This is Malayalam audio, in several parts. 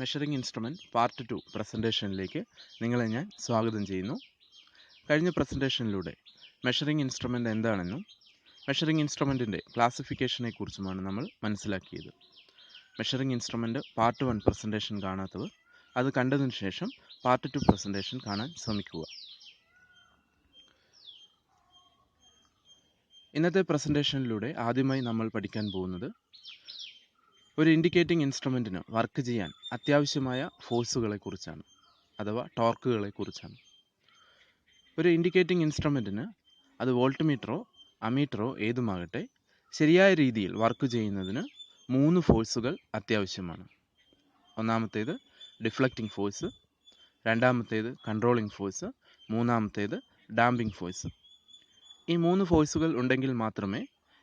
മെഷറിംഗ് ഇൻസ്ട്രുമെൻറ്റ് പാർട്ട് 2 പ്രസൻറ്റേഷനിലേക്ക് നിങ്ങളെ ഞാൻ സ്വാഗതം ചെയ്യുന്നു. കഴിഞ്ഞ പ്രസൻറ്റേഷനിലൂടെ മെഷറിംഗ് ഇൻസ്ട്രുമെൻ്റ് എന്താണെന്നും മെഷറിംഗ് ഇൻസ്ട്രുമെൻറ്റിൻ്റെ ക്ലാസിഫിക്കേഷനെക്കുറിച്ചുമാണ് നമ്മൾ മനസ്സിലാക്കിയത്. മെഷറിംഗ് ഇൻസ്ട്രുമെൻറ്റ് പാർട്ട് 1 പ്രസൻറ്റേഷൻ കാണാത്തവർ അത് കണ്ടതിന് ശേഷം പാർട്ട് 2 പ്രസൻറ്റേഷൻ കാണാൻ ശ്രമിക്കുക. ഇന്നത്തെ പ്രസൻറ്റേഷനിലൂടെ ആദ്യമായി നമ്മൾ പഠിക്കാൻ പോകുന്നത് ഒരു ഇൻഡിക്കേറ്റിംഗ് ഇൻസ്ട്രുമെൻറ്റിന് വർക്ക് ചെയ്യാൻ അത്യാവശ്യമായ ഫോഴ്സുകളെക്കുറിച്ചാണ്, അഥവാ ടോർക്കുകളെക്കുറിച്ചാണ്. ഒരു ഇൻഡിക്കേറ്റിംഗ് ഇൻസ്ട്രുമെൻറ്റിന് അത് വോൾട്ട് മീറ്ററോ അമീറ്ററോ ഏതുമാകട്ടെ ശരിയായ രീതിയിൽ വർക്ക് ചെയ്യുന്നതിന് 3 ഫോഴ്സുകൾ അത്യാവശ്യമാണ്. ഒന്നാമത്തേത് ഡിഫ്ലക്റ്റിംഗ് ഫോഴ്സ്, രണ്ടാമത്തേത് കൺട്രോളിംഗ് ഫോഴ്സ്, മൂന്നാമത്തേത് ഡാമ്പിംഗ് ഫോഴ്സ്. ഈ 3 ഫോഴ്സുകൾ ഉണ്ടെങ്കിൽ മാത്രമേ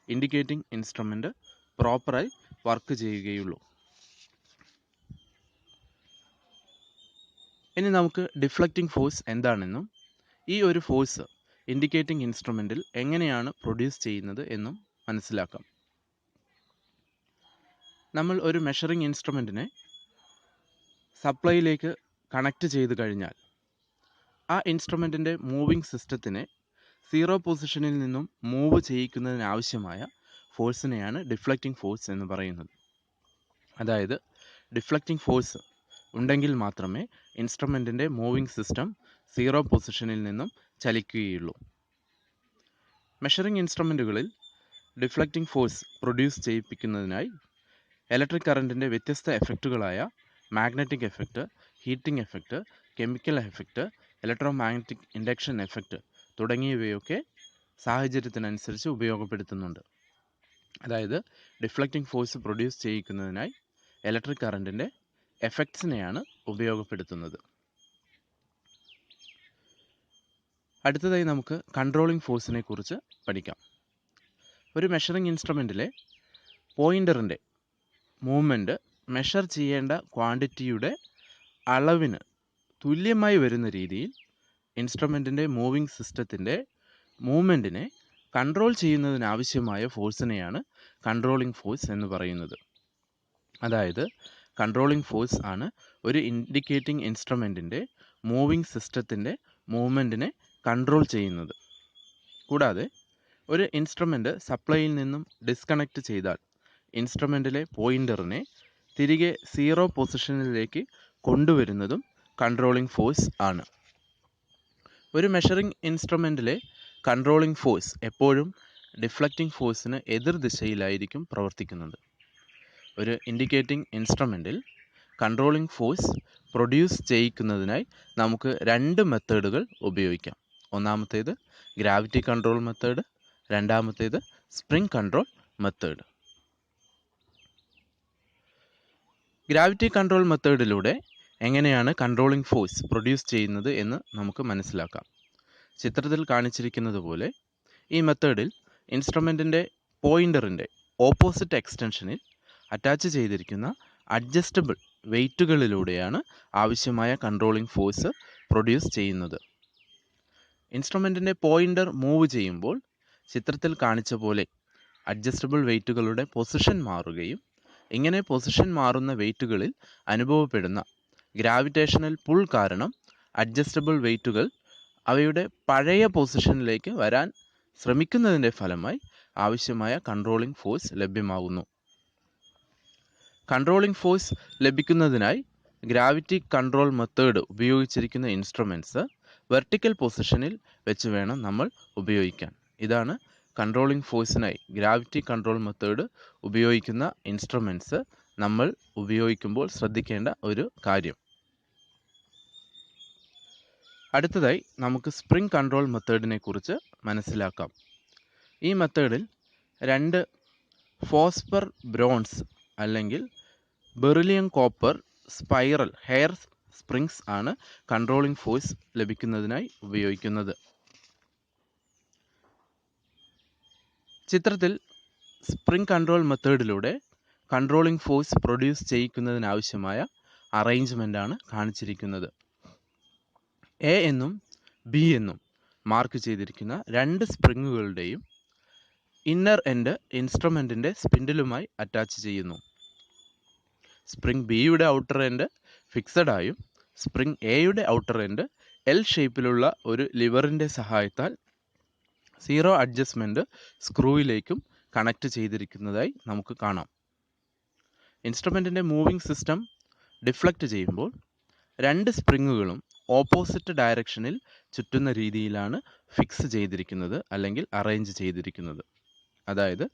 ഇൻഡിക്കേറ്റിംഗ് ഇൻസ്ട്രുമെൻറ്റ് പ്രോപ്പറായി വർക്ക് ചെയ്യുകയുള്ളൂ. ഇനി നമുക്ക് ഡിഫ്ലക്റ്റിംഗ് ഫോഴ്സ് എന്താണെന്നും ഈ ഒരു ഫോഴ്സ് ഇൻഡിക്കേറ്റിംഗ് ഇൻസ്ട്രുമെൻറ്റിൽ എങ്ങനെയാണ് പ്രൊഡ്യൂസ് ചെയ്യുന്നത് എന്നും മനസ്സിലാക്കാം. നമ്മൾ ഒരു മെഷറിംഗ് ഇൻസ്ട്രുമെൻറ്റിനെ സപ്ലൈയിലേക്ക് കണക്റ്റ് ചെയ്ത് കഴിഞ്ഞാൽ ആ ഇൻസ്ട്രുമെൻറ്റിൻ്റെ മൂവിങ് സിസ്റ്റത്തിനെ 0 പൊസിഷനിൽ നിന്നും മൂവ് ചെയ്യിക്കുന്നതിനാവശ്യമായ ഫോഴ്സിനെയാണ് ഡിഫ്ലക്റ്റിംഗ് ഫോഴ്സ് എന്ന് പറയുന്നത്. അതായത് ഡിഫ്ലക്റ്റിംഗ് ഫോഴ്സ് ഉണ്ടെങ്കിൽ മാത്രമേ ഇൻസ്ട്രുമെൻറ്റിൻ്റെ മൂവിങ് സിസ്റ്റം 0 പൊസിഷനിൽ നിന്നും ചലിക്കുകയുള്ളൂ. മെഷറിംഗ് ഇൻസ്ട്രുമെൻറ്റുകളിൽ ഡിഫ്ലക്റ്റിംഗ് ഫോഴ്സ് പ്രൊഡ്യൂസ് ചെയ്യിപ്പിക്കുന്നതിനായി ഇലക്ട്രിക് കറൻറ്റിൻ്റെ വ്യത്യസ്ത എഫക്റ്റുകളായ magnetic effect, heating effect, chemical effect, electromagnetic induction effect തുടങ്ങിയവയൊക്കെ സാഹചര്യത്തിനനുസരിച്ച് ഉപയോഗപ്പെടുത്തുന്നുണ്ട്. അതായത് ഡിഫ്ലക്റ്റിംഗ് ഫോഴ്സ് പ്രൊഡ്യൂസ് ചെയ്യിക്കുന്നതിനായി ഇലക്ട്രിക് കറൻറ്റിൻ്റെ എഫക്ട്സിനെയാണ് ഉപയോഗപ്പെടുത്തുന്നത്. അടുത്തതായി നമുക്ക് കൺട്രോളിംഗ് ഫോഴ്സിനെ കുറിച്ച് പഠിക്കാം. ഒരു മെഷറിംഗ് ഇൻസ്ട്രുമെൻറ്റിലെ പോയിൻ്ററിൻ്റെ മൂവ്മെൻറ്റ് മെഷർ ചെയ്യേണ്ട ക്വാണ്ടിറ്റിയുടെ അളവിന് തുല്യമായി വരുന്ന രീതിയിൽ ഇൻസ്ട്രുമെൻറ്റിൻ്റെ മൂവിങ് സിസ്റ്റത്തിൻ്റെ മൂവ്മെൻറ്റിനെ കൺട്രോൾ ചെയ്യുന്നതിനാവശ്യമായ ഫോഴ്സിനെയാണ് കൺട്രോളിംഗ് ഫോഴ്സ് എന്ന് പറയുന്നത്. അതായത് കൺട്രോളിംഗ് ഫോഴ്സ് ആണ് ഒരു ഇൻഡിക്കേറ്റിംഗ് ഇൻസ്ട്രുമെൻറ്റിൻ്റെ മൂവിങ് സിസ്റ്റത്തിൻ്റെ മൂവ്മെൻറ്റിനെ കൺട്രോൾ ചെയ്യുന്നത്. കൂടാതെ ഒരു ഇൻസ്ട്രുമെൻറ്റ് സപ്ലൈയിൽ നിന്നും ഡിസ്കണക്റ്റ് ചെയ്താൽ ഇൻസ്ട്രുമെൻറ്റിലെ പോയിൻ്ററിനെ തിരികെ 0 പൊസിഷനിലേക്ക് കൊണ്ടുവരുന്നതും കൺട്രോളിംഗ് ഫോഴ്സ് ആണ്. ഒരു മെഷറിംഗ് ഇൻസ്ട്രുമെൻറ്റിലെ കൺട്രോളിംഗ് ഫോഴ്സ് എപ്പോഴും ഡിഫ്ലക്റ്റിംഗ് ഫോഴ്സിന് എതിർദിശയിലായിരിക്കും പ്രവർത്തിക്കുന്നത്. ഒരു ഇൻഡിക്കേറ്റിംഗ് ഇൻസ്ട്രുമെൻറ്റിൽ കൺട്രോളിംഗ് ഫോഴ്സ് പ്രൊഡ്യൂസ് ചെയ്യിക്കുന്നതിനായി നമുക്ക് 2 മെത്തേഡുകൾ ഉപയോഗിക്കാം. ഒന്നാമത്തേത് ഗ്രാവിറ്റി കൺട്രോൾ മെത്തേഡ്, രണ്ടാമത്തേത് spring control method. Gravity control മെത്തേഡിലൂടെ എങ്ങനെയാണ് കൺട്രോളിംഗ് ഫോഴ്സ് പ്രൊഡ്യൂസ് ചെയ്യുന്നത് എന്ന് നമുക്ക് മനസ്സിലാക്കാം. ചിത്രത്തിൽ കാണിച്ചിരിക്കുന്നത് പോലെ ഈ മെത്തേഡിൽ ഇൻസ്ട്രുമെൻറ്റിൻ്റെ പോയിൻ്ററിൻ്റെ ഓപ്പോസിറ്റ് എക്സ്റ്റൻഷനിൽ അറ്റാച്ച് ചെയ്തിരിക്കുന്ന അഡ്ജസ്റ്റബിൾ വെയ്റ്റുകളിലൂടെയാണ് ആവശ്യമായ കൺട്രോളിംഗ് ഫോഴ്സ് പ്രൊഡ്യൂസ് ചെയ്യുന്നത്. ഇൻസ്ട്രുമെൻറ്റിൻ്റെ പോയിൻ്റർ മൂവ് ചെയ്യുമ്പോൾ ചിത്രത്തിൽ കാണിച്ച പോലെ അഡ്ജസ്റ്റബിൾ വെയ്റ്റുകളുടെ പൊസിഷൻ മാറുകയും ഇങ്ങനെ പൊസിഷൻ മാറുന്ന വെയ്റ്റുകളിൽ അനുഭവപ്പെടുന്ന ഗ്രാവിറ്റേഷണൽ പുൾ കാരണം അഡ്ജസ്റ്റബിൾ വെയ്റ്റുകൾ അവയുടെ പഴയ പൊസിഷനിലേക്ക് വരാൻ ശ്രമിക്കുന്നതിൻ്റെ ഫലമായി ആവശ്യമായ കൺട്രോളിംഗ് ഫോഴ്സ് ലഭ്യമാകുന്നു. കൺട്രോളിംഗ് ഫോഴ്സ് ലഭിക്കുന്നതിനായി ഗ്രാവിറ്റി കൺട്രോൾ മെത്തേഡ് ഉപയോഗിച്ചിരിക്കുന്ന ഇൻസ്ട്രുമെൻറ്റ്സ് വെർട്ടിക്കൽ പൊസിഷനിൽ വെച്ച് വേണം നമ്മൾ ഉപയോഗിക്കാൻ. ഇതാണ് കൺട്രോളിംഗ് ഫോഴ്സിനായി ഗ്രാവിറ്റി കൺട്രോൾ മെത്തേഡ് ഉപയോഗിക്കുന്ന ഇൻസ്ട്രുമെൻറ്റ്സ് നമ്മൾ ഉപയോഗിക്കുമ്പോൾ ശ്രദ്ധിക്കേണ്ട ഒരു കാര്യം. അടുത്തതായി നമുക്ക് സ്പ്രിംഗ് കൺട്രോൾ മെത്തേഡിനെ കുറിച്ച് മനസ്സിലാക്കാം. ഈ മെത്തേഡിൽ 2 ഫോസ്ഫർ ബ്രോൺസ് അല്ലെങ്കിൽ beryllium copper spiral hair springs ആണ് കൺട്രോളിംഗ് ഫോഴ്സ് ലഭിക്കുന്നതിനായി ഉപയോഗിക്കുന്നത്. ചിത്രത്തിൽ സ്പ്രിംഗ് കൺട്രോൾ മെത്തേഡിലൂടെ കൺട്രോളിംഗ് ഫോഴ്സ് പ്രൊഡ്യൂസ് ചെയ്യിക്കുന്നതിനാവശ്യമായ അറേഞ്ച്മെൻ്റാണ് കാണിച്ചിരിക്കുന്നത്. എ എന്നും ബി എന്നും മാർക്ക് ചെയ്തിരിക്കുന്ന 2 സ്പ്രിങ്ങുകളുടെയും ഇന്നർ എൻഡ് ഇൻസ്ട്രുമെൻറ്റിൻ്റെ സ്പിൻഡിലുമായി അറ്റാച്ച് ചെയ്യുന്നു. സ്പ്രിംഗ് ബിയുടെ ഔട്ടർ എൻഡ് ഫിക്സഡ് ആയും സ്പ്രിംഗ് എയുടെ ഔട്ടർ എൻഡ് എൽ ഷേപ്പിലുള്ള ഒരു ലിവറിൻ്റെ സഹായത്താൽ സീറോ അഡ്ജസ്റ്റ്മെൻറ്റ് സ്ക്രൂയിലേക്കും കണക്ട് ചെയ്തിരിക്കുന്നതായി നമുക്ക് കാണാം. ഇൻസ്ട്രുമെൻറ്റിൻ്റെ മൂവിംഗ് സിസ്റ്റം ഡിഫ്ലക്റ്റ് ചെയ്യുമ്പോൾ രണ്ട് സ്പ്രിങ്ങുകളും ഓപ്പോസിറ്റ് ഡയറക്ഷനിൽ ചുറ്റുന്ന രീതിയിലാണ് ഫിക്സ് ചെയ്തിരിക്കുന്നത് അല്ലെങ്കിൽ അറേഞ്ച് ചെയ്തിരിക്കുന്നത്. അതായത്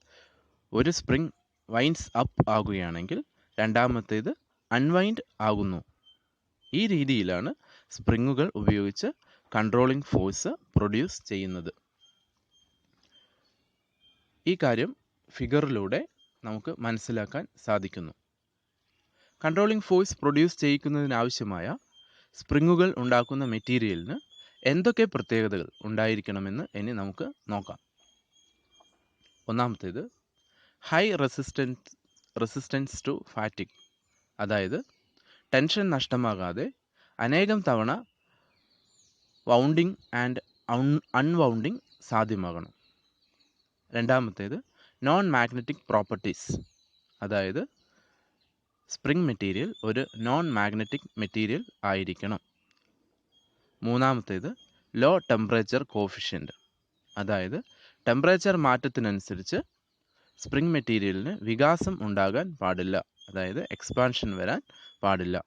ഒരു സ്പ്രിങ് വൈൻഡ്സ് അപ്പ് ആകുകയാണെങ്കിൽ രണ്ടാമത്തേത് അൺവൈൻഡ് ആകുന്നു. ഈ രീതിയിലാണ് സ്പ്രിങ്ങുകൾ ഉപയോഗിച്ച് കൺട്രോളിംഗ് ഫോഴ്സ് പ്രൊഡ്യൂസ് ചെയ്യുന്നത്. ഈ കാര്യം ഫിഗറിലൂടെ നമുക്ക് മനസ്സിലാക്കാൻ സാധിക്കുന്നു. കൺട്രോളിംഗ് ഫോഴ്സ് പ്രൊഡ്യൂസ് ചെയ്യിക്കുന്നതിനാവശ്യമായ സ്പ്രിങ്ങുകൾ ഉണ്ടാക്കുന്ന മെറ്റീരിയലിന് എന്തൊക്കെ പ്രത്യേകതകൾ ഉണ്ടായിരിക്കണമെന്ന് ഇനി നമുക്ക് നോക്കാം. ഒന്നാമത്തേത് ഹൈ റെസിസ്റ്റൻസ് ടു ഫാറ്റിഗ്, അതായത് ടെൻഷൻ നഷ്ടമാകാതെ അനേകം തവണ വൗണ്ടിങ് ആൻഡ് അൺവൗണ്ടിങ് സാധ്യമാകണം. രണ്ടാമത്തേത് നോൺ മാഗ്നറ്റിക് പ്രോപ്പർട്ടീസ്, അതായത് സ്പ്രിംഗ് മെറ്റീരിയൽ ഒരു നോൺ മാഗ്നറ്റിക് മെറ്റീരിയൽ ആയിരിക്കണം. മൂന്നാമത്തേത് ലോ ടെമ്പറേച്ചർ കോഫിഷ്യൻ്റ്, അതായത് ടെമ്പറേച്ചർ മാറ്റത്തിനനുസരിച്ച് സ്പ്രിംഗ് മെറ്റീരിയലിന് വികാസം ഉണ്ടാകാൻ പാടില്ല, അതായത് എക്സ്പാൻഷൻ വരാൻ പാടില്ല.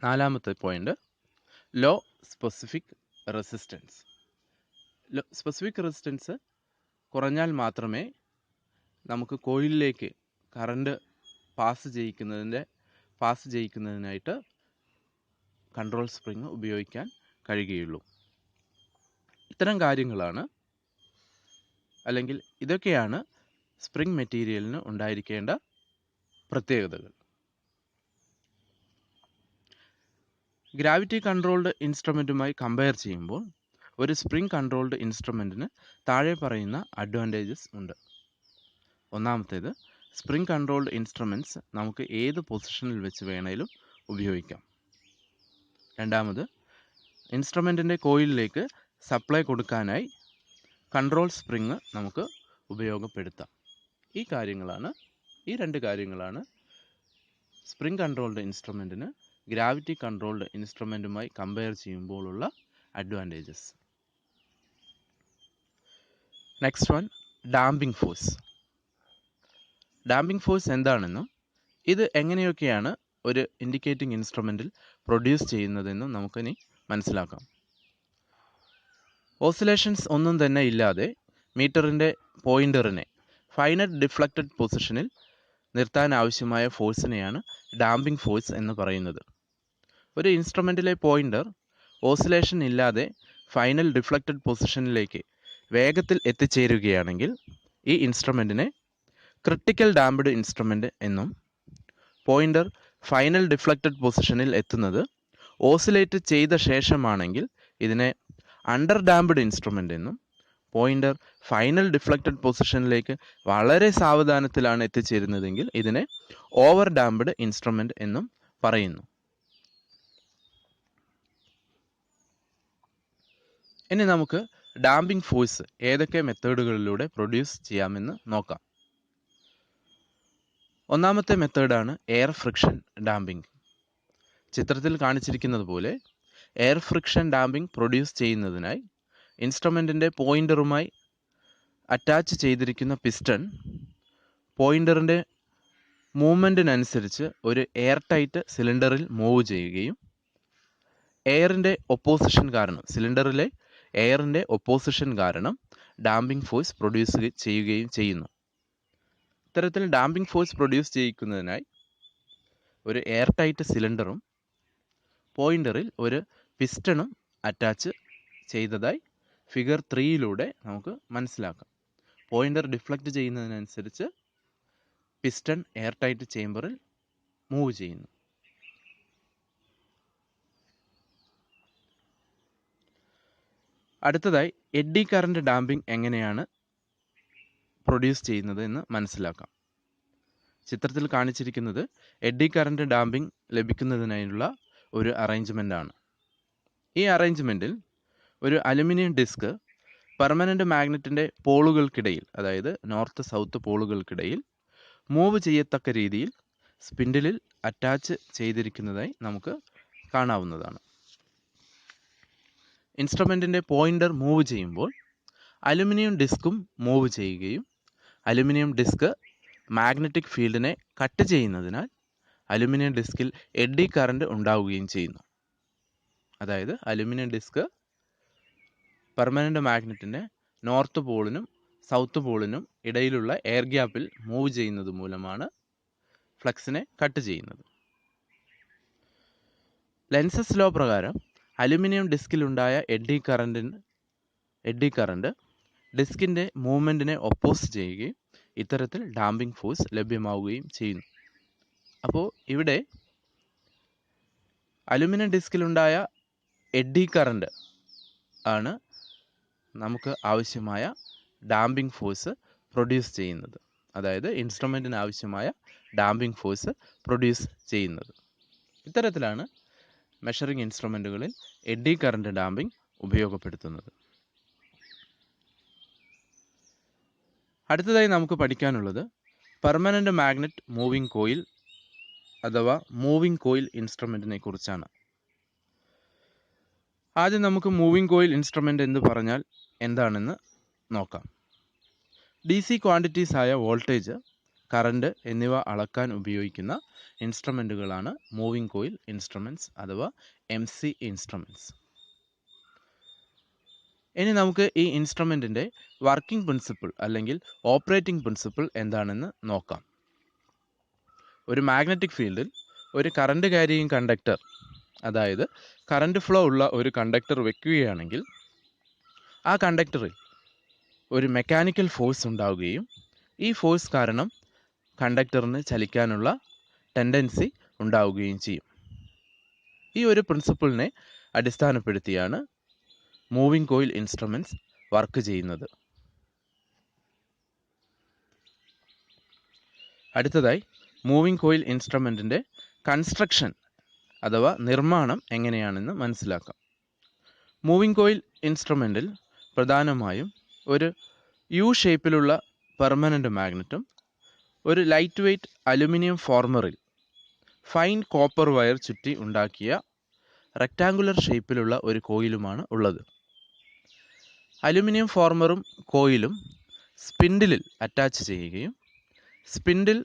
നാലാമത്തെ point low specific resistance. Specific resistance കുറഞ്ഞാൽ മാത്രമേ നമുക്ക് കോയിലിലേക്ക് കറണ്ട് പാസ് ചെയ്യിക്കുന്നതിനായിട്ട് കൺട്രോൾ സ്പ്രിങ് ഉപയോഗിക്കാൻ കഴിയുകയുള്ളൂ. ഇത്തരം കാര്യങ്ങളാണ് അല്ലെങ്കിൽ ഇതൊക്കെയാണ് സ്പ്രിംഗ് മെറ്റീരിയലിന് ഉണ്ടായിരിക്കേണ്ട പ്രത്യേകതകൾ. ഗ്രാവിറ്റി കൺട്രോൾഡ് ഇൻസ്ട്രുമെൻറ്റുമായി കമ്പയർ ചെയ്യുമ്പോൾ ഒരു സ്പ്രിംഗ് കൺട്രോൾഡ് ഇൻസ്ട്രുമെൻറ്റിന് താഴെ പറയുന്ന അഡ്വാൻറ്റേജസ് ഉണ്ട്. ഒന്നാമത്തേത് സ്പ്രിംഗ് കൺട്രോൾഡ് ഇൻസ്ട്രുമെൻറ്റ്സ് നമുക്ക് ഏത് പൊസിഷനിൽ വെച്ച് വേണേലും ഉപയോഗിക്കാം. രണ്ടാമത് ഇൻസ്ട്രുമെൻറ്റിൻ്റെ കോയിലിലേക്ക് സപ്ലൈ കൊടുക്കാനായി കൺട്രോൾ സ്പ്രിങ് നമുക്ക് ഉപയോഗപ്പെടുത്താം. ഈ രണ്ട് കാര്യങ്ങളാണ് സ്പ്രിംഗ് കൺട്രോൾഡ് ഇൻസ്ട്രുമെൻറ്റിന് ഗ്രാവിറ്റി കൺട്രോൾഡ് ഇൻസ്ട്രുമെൻറ്റുമായി കമ്പയർ ചെയ്യുമ്പോഴുള്ള advantages. Next one, damping force. Damping force എന്താണെന്നും ഇത് എങ്ങനെയൊക്കെയാണ് ഒരു ഇൻഡിക്കേറ്റിംഗ് ഇൻസ്ട്രുമെൻറ്റിൽ പ്രൊഡ്യൂസ് ചെയ്യുന്നതെന്നും നമുക്കിനി മനസ്സിലാക്കാം. ഓസിലേഷൻസ് ഒന്നും തന്നെ ഇല്ലാതെ മീറ്ററിൻ്റെ പോയിൻ്ററിനെ ഫൈനറ്റ് ഡിഫ്ലക്റ്റഡ് പൊസിഷനിൽ നിർത്താൻ ആവശ്യമായ ഫോഴ്സിനെയാണ് ഡാമ്പിംഗ് ഫോഴ്സ് എന്ന് പറയുന്നത്. ഒരു ഇൻസ്ട്രുമെൻറ്റിലെ പോയിൻ്റർ ഓസിലേഷൻ ഇല്ലാതെ ഫൈനൽ ഡിഫ്ലക്റ്റഡ് പൊസിഷനിലേക്ക് വേഗത്തിൽ എത്തിച്ചേരുകയാണെങ്കിൽ ഈ ഇൻസ്ട്രുമെൻറ്റിനെ ക്രിട്ടിക്കൽ ഡാംപ്ഡ് ഇൻസ്ട്രുമെൻറ്റ് എന്നും, പോയിൻ്റർ ഫൈനൽ ഡിഫ്ലക്റ്റഡ് പൊസിഷനിൽ എത്തുന്നത് ഓസിലേറ്റ് ചെയ്ത ശേഷമാണെങ്കിൽ ഇതിനെ അണ്ടർ ഡാംപ്ഡ് ഇൻസ്ട്രുമെൻ്റ് എന്നും, പോയിൻ്റർ ഫൈനൽ ഡിഫ്ലക്റ്റഡ് പൊസിഷനിലേക്ക് വളരെ സാവധാനത്തിലാണ് എത്തിച്ചേരുന്നതെങ്കിൽ ഇതിനെ ഓവർ ഡാംപ്ഡ് ഇൻസ്ട്രുമെൻ്റ് എന്നും പറയുന്നു. ഇനി നമുക്ക് ഡാമ്പിംഗ് ഫോഴ്സ് ഏതൊക്കെ മെത്തേഡുകളിലൂടെ പ്രൊഡ്യൂസ് ചെയ്യാമെന്ന് നോക്കാം. ഒന്നാമത്തെ മെത്തേഡാണ് എയർ ഫ്രിക്ഷൻ ഡാമ്പിംഗ്. ചിത്രത്തിൽ കാണിച്ചിരിക്കുന്നത് പോലെ എയർ ഫ്രിക്ഷൻ ഡാമ്പിംഗ് പ്രൊഡ്യൂസ് ചെയ്യുന്നതിനായി ഇൻസ്ട്രുമെൻറ്റിൻ്റെ പോയിൻ്ററുമായി അറ്റാച്ച് ചെയ്തിരിക്കുന്ന പിസ്റ്റൺ പോയിൻ്ററിൻ്റെ മൂവ്മെൻറ്റിനനുസരിച്ച് ഒരു എയർ ടൈറ്റ് സിലിണ്ടറിൽ മൂവ് ചെയ്യുകയും എയറിൻ്റെ ഒപ്പോസിഷൻ കാരണം സിലിണ്ടറിലെ എയറിൻ്റെ ഒപ്പോസിഷൻ കാരണം ഡാമ്പിംഗ് ഫോഴ്സ് പ്രൊഡ്യൂസ് ചെയ്യുകയും ചെയ്യുന്നു. ഇത്തരത്തിൽ ഡാമ്പിംഗ് ഫോഴ്സ് പ്രൊഡ്യൂസ് ചെയ്യിക്കുന്നതിനായി ഒരു എയർ ടൈറ്റ് സിലിണ്ടറും പോയിൻ്ററിൽ ഒരു പിസ്റ്റണും അറ്റാച്ച് ചെയ്തതായി ഫിഗർ 3 നമുക്ക് മനസ്സിലാക്കാം. പോയിൻ്റർ ഡിഫ്ലക്റ്റ് ചെയ്യുന്നതിനനുസരിച്ച് പിസ്റ്റൺ എയർ ടൈറ്റ് ചേംബറിൽ മൂവ് ചെയ്യുന്നു. അടുത്തതായി എഡ്ഡി കറണ്ട് ഡാമ്പിംഗ് എങ്ങനെയാണ് പ്രൊഡ്യൂസ് ചെയ്യുന്നത് എന്ന് മനസ്സിലാക്കാം. ചിത്രത്തിൽ കാണിച്ചിരിക്കുന്നത് എഡ്ഡി കറണ്ട് ഡാമ്പിംഗ് ലഭിക്കുന്നതിനായുള്ള ഒരു അറേഞ്ച്മെൻ്റാണ്. ഈ അറേഞ്ച്മെൻറ്റിൽ ഒരു അലുമിനിയം ഡിസ്ക് പെർമനൻ്റ് മാഗ്നറ്റിൻ്റെ പോളുകൾക്കിടയിൽ, അതായത് നോർത്ത് സൗത്ത് പോളുകൾക്കിടയിൽ മൂവ് ചെയ്യത്തക്ക രീതിയിൽ സ്പിൻഡിലിൽ അറ്റാച്ച് ചെയ്തിരിക്കുന്നതായി നമുക്ക് കാണാവുന്നതാണ്. ഇൻസ്ട്രുമെൻറ്റിൻ്റെ പോയിൻ്റർ മൂവ് ചെയ്യുമ്പോൾ അലുമിനിയം ഡിസ്കും മൂവ് ചെയ്യുകയും അലുമിനിയം ഡിസ്ക് മാഗ്നറ്റിക് ഫീൽഡിനെ കട്ട് ചെയ്യുന്നതിനാൽ അലുമിനിയം ഡിസ്കിൽ എഡ്ഡി കറണ്ട് ഉണ്ടാവുകയും ചെയ്യുന്നു. അതായത് അലുമിനിയം ഡിസ്ക് പെർമനൻ്റ് മാഗ്നറ്റിൻ്റെ നോർത്ത് പോളിനും സൗത്ത് പോളിനും ഇടയിലുള്ള എയർ ഗ്യാപ്പിൽ മൂവ് ചെയ്യുന്നത് മൂലമാണ് ഫ്ലക്സിനെ കട്ട് ചെയ്യുന്നത്. ലെൻസസ് ലോ പ്രകാരം അലുമിനിയം ഡിസ്കിലുണ്ടായ എഡ്ഡി കറണ്ട് ഡിസ്കിൻ്റെ മൂവ്മെൻറ്റിനെ ഒപ്പോസ് ചെയ്യുകയും ഇത്തരത്തിൽ ഡാമ്പിംഗ് ഫോഴ്സ് ലഭ്യമാവുകയും ചെയ്യുന്നു. അപ്പോൾ ഇവിടെ അലുമിനിയം ഡിസ്കിലുണ്ടായ എഡ്ഡി കറണ്ട് ആണ് നമുക്ക് ആവശ്യമായ ഡാമ്പിംഗ് ഫോഴ്സ് പ്രൊഡ്യൂസ് ചെയ്യുന്നത്. അതായത് ഇൻസ്ട്രുമെൻറ്റിന് ആവശ്യമായ ഡാമ്പിംഗ് ഫോഴ്സ് പ്രൊഡ്യൂസ് ചെയ്യുന്നത്. ഇത്തരത്തിലാണ് മെഷറിംഗ് ഇൻസ്ട്രുമെൻറ്റുകളിൽ എഡ്ഡി കറണ്ട് ഡാമ്പിംഗ് ഉപയോഗപ്പെടുത്തുന്നത്. അടുത്തതായി നമുക്ക് പഠിക്കാനുള്ളത് പെർമനൻ്റ് മാഗ്നറ്റ് മൂവിംഗ് കോയിൽ അഥവാ മൂവിംഗ് കോയിൽ ഇൻസ്ട്രുമെൻറ്റിനെ കുറിച്ചാണ്. ആദ്യം നമുക്ക് മൂവിംഗ് കോയിൽ ഇൻസ്ട്രുമെൻ്റ് എന്ന് പറഞ്ഞാൽ എന്താണെന്ന് നോക്കാം. DC ക്വാണ്ടിറ്റീസ് ആയ വോൾട്ടേജ്, കറണ്ട് എന്നിവ അളക്കാൻ ഉപയോഗിക്കുന്ന ഇൻസ്ട്രുമെൻറ്റുകളാണ് മൂവിംഗ് കോയിൽ ഇൻസ്ട്രുമെൻറ്റ്സ് അഥവാ MC ഇൻസ്ട്രുമെൻറ്റ്സ്. ഇനി നമുക്ക് ഈ ഇൻസ്ട്രുമെൻറ്റിൻ്റെ വർക്കിംഗ് പ്രിൻസിപ്പിൾ അല്ലെങ്കിൽ ഓപ്പറേറ്റിംഗ് പ്രിൻസിപ്പിൾ എന്താണെന്ന് നോക്കാം. ഒരു മാഗ്നറ്റിക് ഫീൽഡിൽ ഒരു കറണ്ട് ക്യാരിയിങ് കണ്ടക്ടർ, അതായത് കറണ്ട് ഫ്ലോ ഉള്ള ഒരു കണ്ടക്ടർ വെക്കുകയാണെങ്കിൽ ആ കണ്ടക്ടറിൽ ഒരു മെക്കാനിക്കൽ ഫോഴ്സ് ഉണ്ടാവുകയും ഈ ഫോഴ്സ് കാരണം കണ്ടക്ടറിന് ചലിക്കാനുള്ള ടെൻഡൻസി ഉണ്ടാവുകയും ചെയ്യും. ഈ ഒരു പ്രിൻസിപ്പിളിനെ അടിസ്ഥാനപ്പെടുത്തിയാണ് മൂവിംഗ് കോയിൽ ഇൻസ്ട്രുമെൻറ്റ്സ് വർക്ക് ചെയ്യുന്നത്. അടുത്തതായി മൂവിംഗ് കോയിൽ ഇൻസ്ട്രുമെൻറ്റിൻ്റെ കൺസ്ട്രക്ഷൻ അഥവാ നിർമ്മാണം എങ്ങനെയാണെന്ന് മനസ്സിലാക്കാം. മൂവിംഗ് കോയിൽ ഇൻസ്ട്രുമെൻറ്റിൽ പ്രധാനമായും ഒരു യു ഷേപ്പിലുള്ള പെർമനൻ്റ് മാഗ്നറ്റും ഒരു ലൈറ്റ് വെയ്റ്റ് അലുമിനിയം ഫോർമറിൽ ഫൈൻ കോപ്പർ വയർ ചുറ്റി ഉണ്ടാക്കിയ റെക്റ്റാങ്കുലർ ഷേപ്പിലുള്ള ഒരു കോയിലുമാണ് ഉള്ളത്. അലുമിനിയം ഫോർമറും കോയിലും സ്പിൻഡിലിൽ അറ്റാച്ച് ചെയ്യുകയും സ്പിൻഡിൽ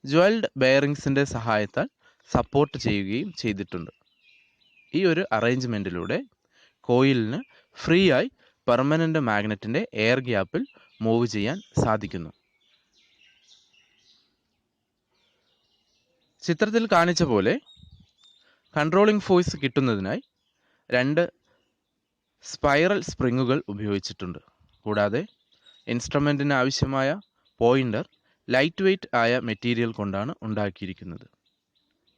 ജ്വൽഡ് ബെയറിങ്സിൻ്റെ സഹായത്താൽ സപ്പോർട്ട് ചെയ്യുകയും ചെയ്തിട്ടുണ്ട്. ഈ ഒരു അറേഞ്ച്മെൻറ്റിലൂടെ കോയിലിന് ഫ്രീ ആയി പെർമനൻ്റ് മാഗ്നറ്റിൻ്റെ എയർ ഗ്യാപ്പിൽ മൂവ് ചെയ്യാൻ സാധിക്കുന്നു. ചിത്രത്തിൽ കാണിച്ച പോലെ കൺട്രോളിംഗ് ഫോഴ്സ് കിട്ടുന്നതിനായി 2 സ്പൈറൽ സ്പ്രിങ്ങുകൾ ഉപയോഗിച്ചിട്ടുണ്ട്. കൂടാതെ ഇൻസ്ട്രുമെൻറ്റിന് ആവശ്യമായ പോയിൻ്റർ ലൈറ്റ് വെയ്റ്റ് ആയ മെറ്റീരിയൽ കൊണ്ടാണ് ഉണ്ടാക്കിയിരിക്കുന്നത്.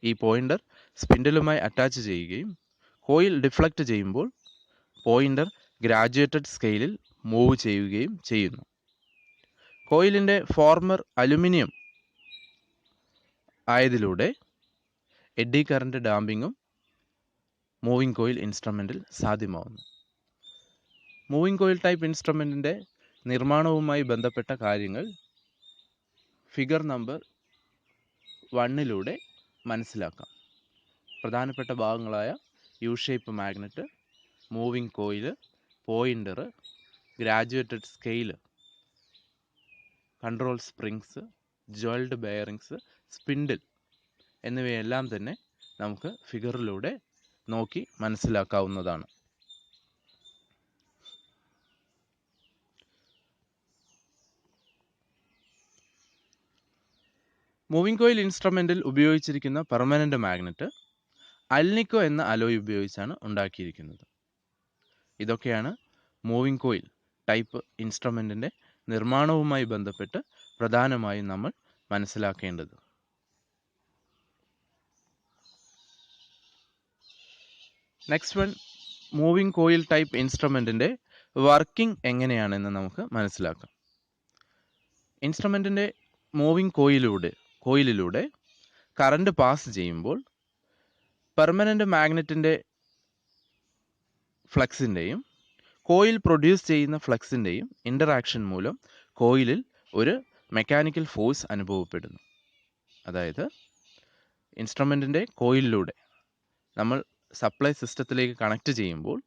ഈ പോയിൻ്റർ സ്പിൻഡിലുമായി അറ്റാച്ച് ചെയ്യുകയും കോയിൽ ഡിഫ്ലക്റ്റ് ചെയ്യുമ്പോൾ പോയിൻ്റർ ഗ്രാജുവേറ്റഡ് സ്കെയിലിൽ മൂവ് ചെയ്യുകയും ചെയ്യുന്നു. കോയിലിൻ്റെ ഫോർമർ അലുമിനിയം ആയതിലൂടെ എഡ്ഡി കറണ്ട് ഡാമ്പിങ്ങും മൂവിംഗ് കോയിൽ ഇൻസ്ട്രുമെൻറ്റിൽ സാധ്യമാവുന്നു. മൂവിംഗ് കോയിൽ ടൈപ്പ് ഇൻസ്ട്രുമെൻറ്റിൻ്റെ നിർമ്മാണവുമായി ബന്ധപ്പെട്ട കാര്യങ്ങൾ ഫിഗർ നമ്പർ 1 മനസ്സിലാക്കാം. പ്രധാനപ്പെട്ട ഭാഗങ്ങളായ U shape magnet, moving coil, pointer, graduated scale, control springs, jewelled bearings, spindle എന്നിവയെല്ലാം തന്നെ നമുക്ക് ഫിഗറിലൂടെ നോക്കി മനസ്സിലാക്കാവുന്നതാണ്. മൂവിംഗ് കോയിൽ ഇൻസ്ട്രുമെൻറ്റിൽ ഉപയോഗിച്ചിരിക്കുന്ന പെർമനൻ്റ് മാഗ്നറ്റ് അൽനിക്കോ എന്ന അലോയ് ഉപയോഗിച്ചാണ് ഉണ്ടാക്കിയിരിക്കുന്നത്. ഇതൊക്കെയാണ് മൂവിംഗ് കോയിൽ ടൈപ്പ് ഇൻസ്ട്രുമെൻറ്റിൻ്റെ നിർമ്മാണവുമായി ബന്ധപ്പെട്ട് പ്രധാനമായും നമ്മൾ മനസ്സിലാക്കേണ്ടത്. Next one, moving coil type ഇൻസ്ട്രുമെൻറ്റിൻ്റെ വർക്കിംഗ് എങ്ങനെയാണെന്ന് നമുക്ക് മനസ്സിലാക്കാം. ഇൻസ്ട്രുമെൻറ്റിൻ്റെ മൂവിംഗ് കോയിലിലൂടെ കറണ്ട് പാസ് ചെയ്യുമ്പോൾ പെർമനൻ്റ് മാഗ്നറ്റിൻ്റെ ഫ്ലക്സിൻ്റെയും കോയിൽ പ്രൊഡ്യൂസ് ചെയ്യുന്ന ഫ്ലക്സിൻ്റെയും ഇൻ്ററാക്ഷൻ മൂലം കോയിലിൽ ഒരു മെക്കാനിക്കൽ ഫോഴ്സ് അനുഭവപ്പെടുന്നു. അതായത് ഇൻസ്ട്രുമെൻറ്റിൻ്റെ കോയിലിലൂടെ നമ്മൾ സപ്ലൈ സിസ്റ്റത്തിലേക്ക് കണക്ട് ചെയ്യുമ്പോൾ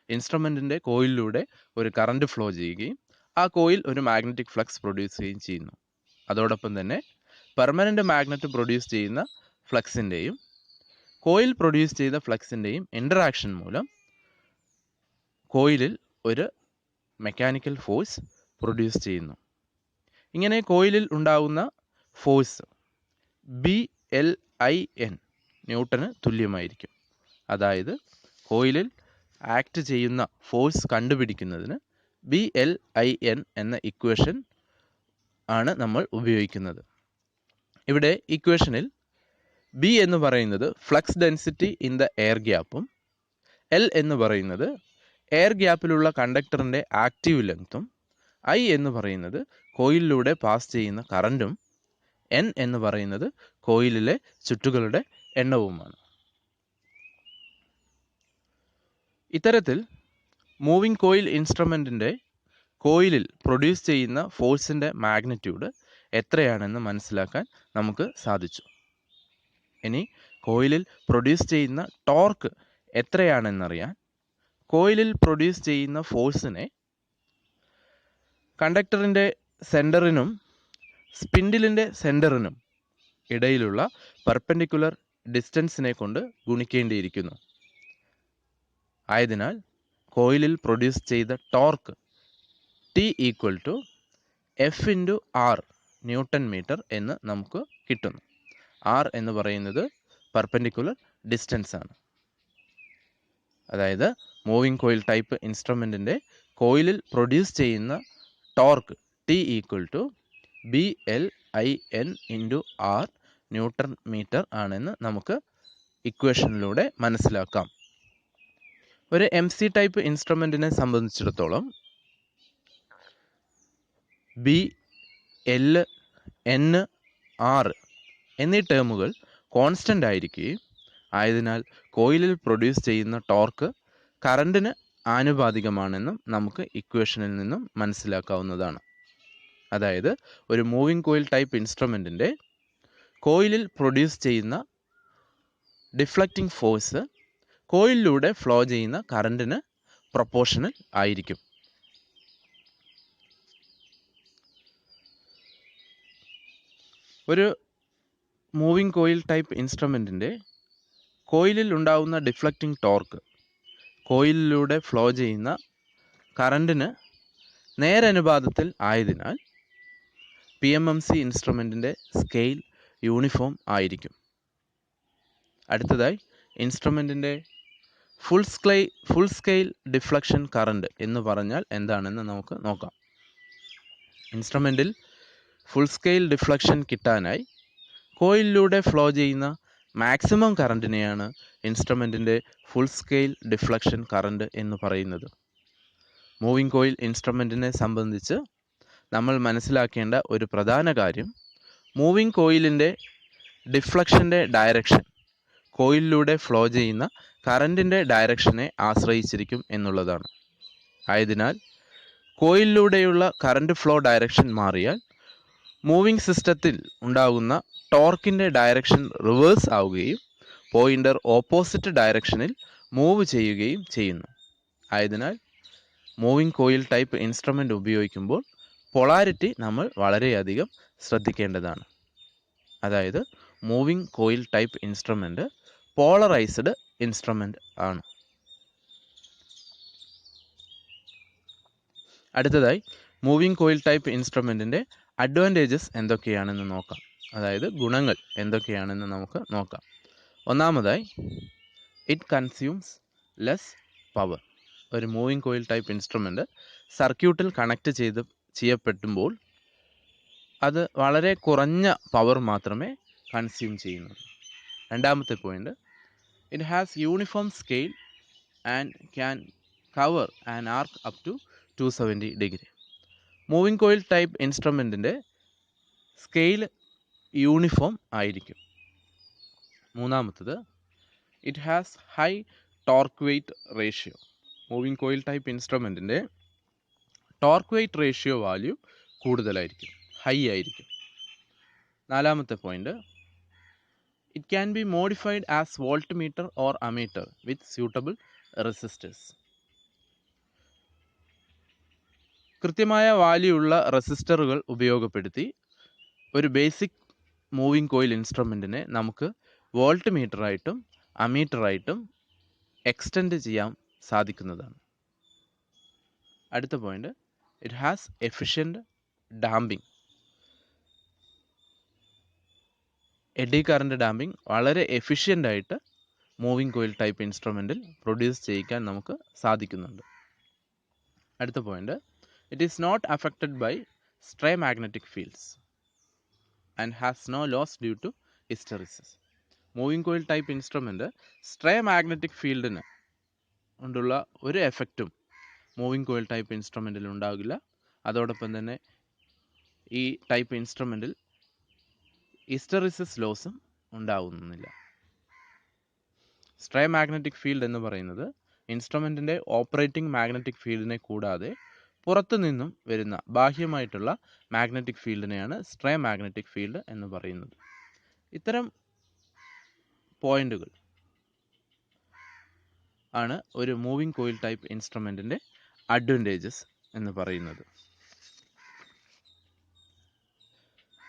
ഇൻസ്ട്രുമെൻറ്റിൻ്റെ കോയിലിലൂടെ ഒരു കറണ്ട് ഫ്ലോ ചെയ്യുകയും ആ കോയിൽ ഒരു മാഗ്നറ്റിക് ഫ്ലക്സ് പ്രൊഡ്യൂസ് ചെയ്യുകയും ചെയ്യുന്നു. അതോടൊപ്പം തന്നെ പെർമനൻ്റ് മാഗ്നറ്റ് പ്രൊഡ്യൂസ് ചെയ്യുന്ന ഫ്ലക്സിൻ്റെയും കോയിൽ പ്രൊഡ്യൂസ് ചെയ്ത ഫ്ലക്സിൻ്റെയും ഇൻ്ററാക്ഷൻ മൂലം കോയിലിൽ ഒരു മെക്കാനിക്കൽ ഫോഴ്സ് പ്രൊഡ്യൂസ് ചെയ്യുന്നു. ഇങ്ങനെ കോയിലിൽ ഉണ്ടാകുന്ന ഫോഴ്സ് BLIN ന്യൂട്ടന് തുല്യമായിരിക്കും. അതായത് കോയിലിൽ ആക്ട് ചെയ്യുന്ന ഫോഴ്സ് കണ്ടുപിടിക്കുന്നതിന് BLIN എന്ന ഇക്വേഷൻ ആണ് നമ്മൾ ഉപയോഗിക്കുന്നത്. ഇവിടെ ഇക്വേഷനിൽ B എന്ന് പറയുന്നത് flux density in the air ഗ്യാപ്പും L എന്ന് പറയുന്നത് എയർ ഗ്യാപ്പിലുള്ള കണ്ടക്ടറിൻ്റെ ആക്റ്റീവ് ലെങ്ത്തും I എന്ന് പറയുന്നത് കോയിലിലൂടെ പാസ് ചെയ്യുന്ന കറൻറ്റും N എന്ന് പറയുന്നത് കോയിലിലെ ചുറ്റുകളുടെ എണ്ണവുമാണ്. ഇത്തരത്തിൽ മൂവിംഗ് കോയിൽ ഇൻസ്ട്രുമെൻറ്റിൻ്റെ കോയിലിൽ പ്രൊഡ്യൂസ് ചെയ്യുന്ന ഫോഴ്സിൻ്റെ മാഗ്നിറ്റ്യൂഡ് എത്രയാണെന്ന് മനസ്സിലാക്കാൻ നമുക്ക് സാധിച്ചു. ഇനി കോയിലിൽ പ്രൊഡ്യൂസ് ചെയ്യുന്ന ടോർക്ക് എത്രയാണെന്നറിയാൻ കോയിലിൽ പ്രൊഡ്യൂസ് ചെയ്യുന്ന ഫോഴ്സിനെ കണ്ടക്ടറിൻ്റെ സെൻറ്ററിനും സ്പിൻഡിലിൻ്റെ സെൻറ്ററിനും ഇടയിലുള്ള പെർപെൻഡിക്കുലർ ഡിസ്റ്റൻസിനെ കൊണ്ട് ഗുണിക്കേണ്ടിയിരിക്കുന്നു. ആയതിനാൽ കോയിലിൽ പ്രൊഡ്യൂസ് ചെയ്ത torque T = F/R newton metre എന്ന് നമുക്ക് കിട്ടുന്നു. R എന്ന് പറയുന്നത് പെർപെൻഡിക്കുലർ ഡിസ്റ്റൻസ് ആണ്. അതായത് മൂവിംഗ് കോയിൽ ടൈപ്പ് ഇൻസ്ട്രുമെൻറ്റിൻ്റെ കോയിലിൽ പ്രൊഡ്യൂസ് ചെയ്യുന്ന torque T = BLIN × R newton metre ആണെന്ന് നമുക്ക് ഇക്വേഷനിലൂടെ മനസ്സിലാക്കാം. ഒരു MC ടൈപ്പ് ഇൻസ്ട്രുമെൻറ്റിനെ സംബന്ധിച്ചിടത്തോളം B, L, N, R എന്നീ ടേമുകൾ കോൺസ്റ്റൻ്റ് ആയിരിക്കുകയും ആയതിനാൽ കോയിലിൽ പ്രൊഡ്യൂസ് ചെയ്യുന്ന ടോർക്ക് കറണ്ടിന് ആനുപാതികമാണെന്നും നമുക്ക് ഇക്വേഷനിൽ നിന്നും മനസ്സിലാക്കാവുന്നതാണ്. അതായത് ഒരു മൂവിംഗ് കോയിൽ ടൈപ്പ് ഇൻസ്ട്രുമെൻറ്റിൻ്റെ കോയിലിൽ പ്രൊഡ്യൂസ് ചെയ്യുന്ന ഡിഫ്ലക്റ്റിംഗ് ഫോഴ്സ് കോയിലിലൂടെ ഫ്ലോ ചെയ്യുന്ന കറണ്ടിന് പ്രൊപ്പോർഷണൽ ആയിരിക്കും. ഒരു മൂവിംഗ് കോയിൽ ടൈപ്പ് ഇൻസ്ട്രുമെൻറ്റിൻ്റെ കോയിലിൽ ഉണ്ടാകുന്ന ഡിഫ്ലക്റ്റിംഗ് ടോർക്ക് കോയിലിലൂടെ ഫ്ലോ ചെയ്യുന്ന കറണ്ടിന് നേരനുപാതത്തിൽ ആയതിനാൽ PMMC ഇൻസ്ട്രുമെൻറ്റിൻ്റെ സ്കെയിൽ യൂണിഫോം ആയിരിക്കും. അടുത്തതായി ഇൻസ്ട്രുമെൻറ്റിൻ്റെ ഫുൾ സ്കെയിൽ ഡിഫ്ലക്ഷൻ കറണ്ട് എന്ന് പറഞ്ഞാൽ എന്താണെന്ന് നമുക്ക് നോക്കാം. ഇൻസ്ട്രുമെൻറ്റിൽ ഫുൾ സ്കെയിൽ ഡിഫ്ലക്ഷൻ കിട്ടാനായി കോയിലിലൂടെ ഫ്ലോ ചെയ്യുന്ന മാക്സിമം കറണ്ടിനെയാണ് ഇൻസ്ട്രുമെൻറ്റിൻ്റെ ഫുൾ സ്കെയിൽ ഡിഫ്ലക്ഷൻ കറണ്ട് എന്ന് പറയുന്നത്. മൂവിംഗ് കോയിൽ ഇൻസ്ട്രുമെൻറ്റിനെ സംബന്ധിച്ച് നമ്മൾ മനസ്സിലാക്കേണ്ട ഒരു പ്രധാന കാര്യം മൂവിംഗ് കോയിലിൻ്റെ ഡിഫ്ലക്ഷൻ്റെ ഡയറക്ഷൻ കോയിലിലൂടെ ഫ്ലോ ചെയ്യുന്ന കറണ്ടിൻ്റെ ഡയറക്ഷനെ ആശ്രയിച്ചിരിക്കും എന്നുള്ളതാണ്. ആയതിനാൽ കോയിലിലൂടെയുള്ള കറണ്ട് ഫ്ലോ ഡയറക്ഷൻ മാറിയാൽ മൂവിംഗ് സിസ്റ്റത്തിൽ ഉണ്ടാകുന്ന ടോർക്കിൻ്റെ ഡയറക്ഷൻ റിവേഴ്സ് ആവുകയും പോയിൻ്റർ ഓപ്പോസിറ്റ് ഡയറക്ഷനിൽ മൂവ് ചെയ്യുകയും ചെയ്യുന്നു. ആയതിനാൽ മൂവിംഗ് കോയിൽ ടൈപ്പ് ഇൻസ്ട്രുമെൻ്റ് ഉപയോഗിക്കുമ്പോൾ പൊളാരിറ്റി നമ്മൾ വളരെയധികം ശ്രദ്ധിക്കേണ്ടതാണ്. അതായത് moving coil type instrument polarised instrument ആണ്. അടുത്തതായി മൂവിംഗ് കോയിൽ ടൈപ്പ് ഇൻസ്ട്രുമെൻറ്റിൻ്റെ അഡ്വാൻറ്റേജസ് എന്തൊക്കെയാണെന്ന് നോക്കാം. അതായത് ഗുണങ്ങൾ എന്തൊക്കെയാണെന്ന് നമുക്ക് നോക്കാം. ഒന്നാമതായി ഇറ്റ് കൺസ്യൂംസ് ലെസ് പവർ. ഒരു മൂവിംഗ് കോയിൽ ടൈപ്പ് ഇൻസ്ട്രുമെൻ്റ് സർക്യൂട്ടിൽ കണക്ട് ചെയ്യപ്പെടുമ്പോൾ അത് വളരെ കുറഞ്ഞ പവർ മാത്രമേ കൺസ്യൂം ചെയ്യുന്നുള്ളൂ. രണ്ടാമത്തെ point it has uniform scale and can cover an arc up to 270 degree. Moving coil type ഇൻസ്ട്രുമെൻറ്റിൻ്റെ സ്കെയിൽ യൂണിഫോം ആയിരിക്കും. മൂന്നാമത്തത് it has high torque weight ratio. മൂവിംഗ് കോയിൽ ടൈപ്പ് ഇൻസ്ട്രുമെൻറ്റിൻ്റെ ടോർക്ക് വെയ്റ്റ് റേഷ്യോ വാല്യൂ കൂടുതലായിരിക്കും, ഹൈ ആയിരിക്കും. നാലാമത്തെ point It can be modified as voltmeter or ammeter with suitable resistors. കൃത്യമായ വാല്യൂ ഉള്ള റെസിസ്റ്ററുകൾ ഉപയോഗപ്പെടുത്തി ഒരു ബേസിക് മൂവിംഗ് കോയിൽ ഇൻസ്ട്രുമെൻറ്റിനെ നമുക്ക് വോൾട്ട് മീറ്ററായിട്ടും അമീറ്ററായിട്ടും എക്സ്റ്റെൻഡ് ചെയ്യാൻ സാധിക്കുന്നതാണ്. അടുത്ത point, it has efficient damping. Eddy current damping വളരെ എഫിഷ്യൻ്റായിട്ട് മൂവിംഗ് കോയിൽ ടൈപ്പ് ഇൻസ്ട്രുമെൻറ്റിൽ പ്രൊഡ്യൂസ് ചെയ്യിക്കാൻ നമുക്ക് സാധിക്കുന്നുണ്ട്. അടുത്ത point, it is not affected by stray magnetic fields and has no loss due to hysteresis. Moving coil type instrument stray magnetic ഫീൽഡിന് കൊണ്ടുള്ള ഒരു എഫക്റ്റും മൂവിംഗ് കോയിൽ ടൈപ്പ് ഇൻസ്ട്രുമെൻറ്റിൽ ഉണ്ടാകില്ല. അതോടൊപ്പം തന്നെ ഈ ടൈപ്പ് ഇൻസ്ട്രുമെൻറ്റിൽ ഹിസ്റ്ററിസിസ് ലോസും ഉണ്ടാവുന്നില്ല. സ്ട്രേ മാഗ്നറ്റിക് ഫീൽഡ് എന്ന് പറയുന്നത് ഇൻസ്ട്രുമെൻറ്റിൻ്റെ ഓപ്പറേറ്റിംഗ് മാഗ്നറ്റിക് ഫീൽഡിനെ കൂടാതെ പുറത്തു നിന്നും വരുന്ന ബാഹ്യമായിട്ടുള്ള മാഗ്നറ്റിക് ഫീൽഡിനെയാണ് സ്ട്രേ മാഗ്നറ്റിക് ഫീൽഡ് എന്ന് പറയുന്നത്. ഇത്തരം പോയിന്റുകൾ ആണ് ഒരു മൂവിംഗ് കോയിൽ ടൈപ്പ് ഇൻസ്ട്രുമെൻറ്റിൻ്റെ അഡ്വാൻറ്റേജസ് എന്ന് പറയുന്നത്.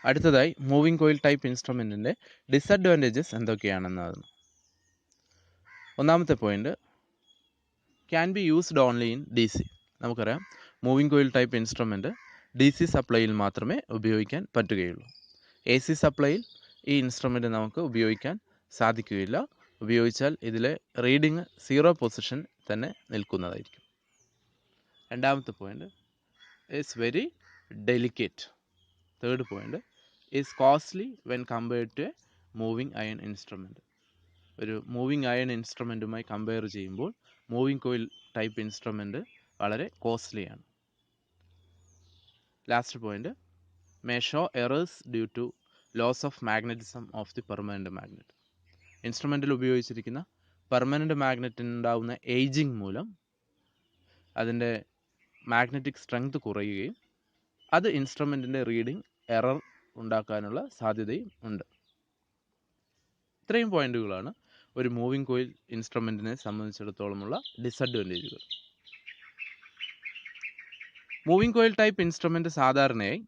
അടുത്തതായി മൂവിംഗ് കോയിൽ ടൈപ്പ് ഇൻസ്ട്രുമെൻറ്റിൻ്റെ ഡിസഡ്വാൻറ്റേജസ് എന്തൊക്കെയാണെന്നാണ്. ഒന്നാമത്തെ point, can be used only in DC. നമുക്കറിയാം moving coil type instrument DC സപ്ലൈയിൽ മാത്രമേ ഉപയോഗിക്കാൻ പറ്റുകയുള്ളൂ. AC സപ്ലൈയിൽ ഈ ഇൻസ്ട്രുമെൻറ്റ് നമുക്ക് ഉപയോഗിക്കാൻ സാധിക്കുകയില്ല. ഉപയോഗിച്ചാൽ ഇതിലെ റീഡിങ് 0 പൊസിഷൻ തന്നെ നിൽക്കുന്നതായിരിക്കും. രണ്ടാമത്തെ point, is very delicate. Third point, is costly when compared to a moving iron instrument. ഒരു മൂവിംഗ് അയൺ ഇൻസ്ട്രുമെൻറ്റുമായി കമ്പയർ ചെയ്യുമ്പോൾ മൂവിംഗ് കോയിൽ ടൈപ്പ് ഇൻസ്ട്രുമെൻറ്റ് വളരെ കോസ്റ്റ്ലിയാണ്. Last point, may show errors due to loss of magnetism of the permanent magnet. ഇൻസ്ട്രുമെൻറ്റിൽ ഉപയോഗിച്ചിരിക്കുന്ന പെർമനൻറ്റ് മാഗ്നറ്റിനുണ്ടാവുന്ന ഏജിങ് മൂലം അതിൻ്റെ മാഗ്നറ്റിക് സ്ട്രെങ്ത് കുറയുകയും അത് ഇൻസ്ട്രുമെൻറ്റിൻ്റെ റീഡിങ് എറർ ഉണ്ടാക്കാനുള്ള സാധ്യതയും ഉണ്ട്. ഇത്രയും പോയിന്റുകളാണ് ഒരു മൂവിംഗ് കോയിൽ ഇൻസ്ട്രുമെൻറ്റിനെ സംബന്ധിച്ചിടത്തോളമുള്ള ഡിസഡ്വാൻറ്റേജുകൾ. മൂവിംഗ് കോയിൽ ടൈപ്പ് ഇൻസ്ട്രുമെൻറ്റ് സാധാരണയായി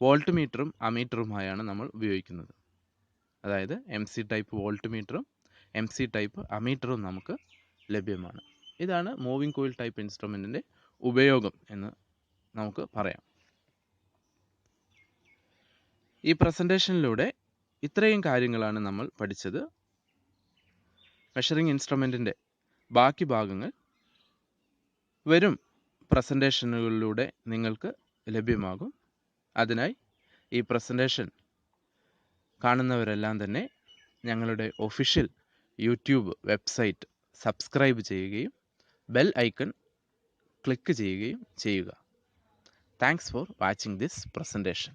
വോൾട്ട് മീറ്ററും അമീറ്ററുമായാണ് നമ്മൾ ഉപയോഗിക്കുന്നത്. അതായത് MC ടൈപ്പ് വോൾട്ട് മീറ്ററും MC ടൈപ്പ് അമീറ്ററും നമുക്ക് ലഭ്യമാണ്. ഇതാണ് മൂവിംഗ് കോയിൽ ടൈപ്പ് ഇൻസ്ട്രുമെൻറ്റിൻ്റെ ഉപയോഗം എന്ന് നമുക്ക് പറയാം. ഈ പ്രസൻറ്റേഷനിലൂടെ ഇത്രയും കാര്യങ്ങളാണ് നമ്മൾ പഠിച്ചത്. മെഷറിംഗ് ഇൻസ്ട്രുമെൻറ്റിൻ്റെ ബാക്കി ഭാഗങ്ങൾ വരും പ്രസൻറ്റേഷനുകളിലൂടെ നിങ്ങൾക്ക് ലഭ്യമാകും. അതിനായി ഈ പ്രസൻറ്റേഷൻ കാണുന്നവരെല്ലാം തന്നെ ഞങ്ങളുടെ ഒഫീഷ്യൽ യൂട്യൂബ് വെബ്സൈറ്റ് സബ്സ്ക്രൈബ് ചെയ്യുകയും ബെൽ ഐക്കൺ ക്ലിക്ക് ചെയ്യുകയും ചെയ്യുക. Thanks for watching this presentation.